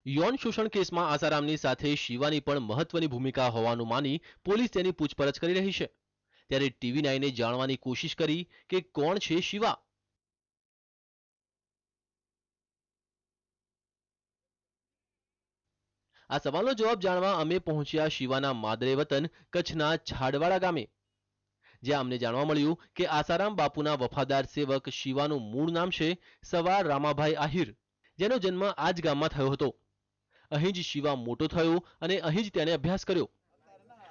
यौन शोषण केसમાં આસારામની સાથે શિવાની પણ મહત્વની ભૂમિકા હોવાનું માની પોલીસ તેની પૂછપરછ કરી રહી છે। ત્યારે TV9 જાણવાની કોશિશ કરી કે કોણ છે શિવા। આ સવાલનો જવાબ જાણવા અમે પહોંચ્યા શિવાના માદરે વતન કચ્છના છાડવાડા ગામે, જ્યાં અમને જાણવા મળ્યું કે આસારામ બાપુના વફાદાર સેવક શિવાનું મૂળ નામ છે સવાર રામાભાઈ આહિર, જેનો જન્મ આ જ ગામમાં થયો હતો। અહીં જ શિવા મોટો થયો અને અહીં જ તેણે અભ્યાસ કર્યો,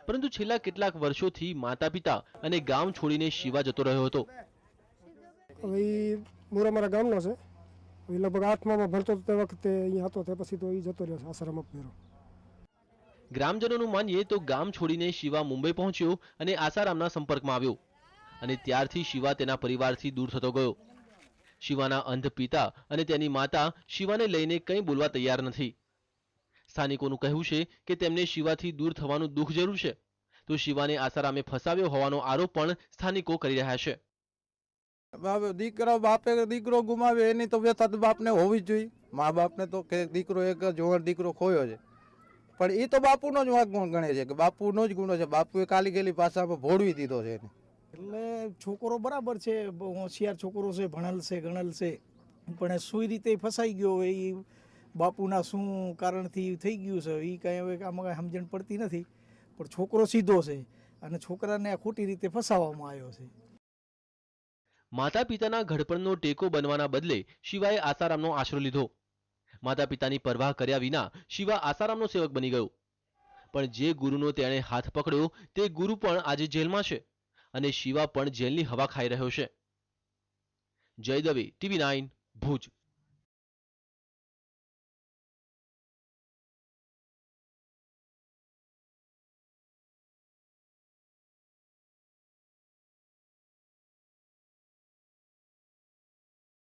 પરંતુ છેલ્લા કેટલાક વર્ષોથી માતા પિતા અને ગામ છોડીને શિવા જતો રહ્યો હતો। હવે મોરા મારા ગામનો છે, લગભગ 8માં ભણતો તે વખતે અહીંયા હતો, તે પછી તો એ જતો રહ્યો છે આસારામ અપમેરો। ગ્રામજનોનું માનીએ તો ગામ છોડીને શિવા મુંબઈ પહોંચ્યો અને આસારામના સંપર્કમાં આવ્યો, અને ત્યારથી શિવા તેના પરિવારથી દૂર થતો ગયો। શિવાના અંધ પિતા અને તેની માતા શિવાને લઈને કંઈ બોલવા તૈયાર નથી। સ્થાનિકોનું કહેવું છે કે તેમને શિવાથી દૂર થવાનું દુઃખ જરૂર છે, તો શિવાને આસારામે ફસાવ્યો હોવાનો આરોપ પણ સ્થાનિકો કરી રહ્યા છે। દીકરા બાપે દીકરો ગુમાવ્યો એની તો વ્યથા તો બાપને હોવી જ જોઈએ। મા બાપને તો કે દીકરો એક જોવાન દીકરો ખોયો છે, પણ એ તો બાપુનો જ વાંક ગણે છે કે બાપુનો જ ગુનો છે। બાપુએ કાલી ગયેલી પાસામાં ભોળવી દીધો છે એને। એટલે છોકરો બરાબર છે, હોશિયાર છોકરો છે, ભણેલ છે, ગણેલ છે, પણ શું રીતે ફસાઈ ગયો એ બાપુના શું કારણથી થઈ ગયું છે એ કાંઈ હવે આમાં કાંઈ સમજણ પડતી નથી, પણ છોકરો સીધો છે અને છોકરાને આ ખોટી રીતે ફસાવવામાં આવ્યો છે। માતા પિતાના ઘડપણનો ટેકો બનવાના બદલે શિવાએ આસારામનો આશરો લીધો। માતા પિતાની પરવાહ કર્યા વિના શિવા આસારામનો સેવક બની ગયો, પણ જે ગુરુનો તેણે હાથ પકડ્યો તે ગુરુ પણ આજે જેલમાં છે અને શિવા પણ જેલની હવા ખાઈ રહ્યો છે। જય દવે, TV9 ભુજ।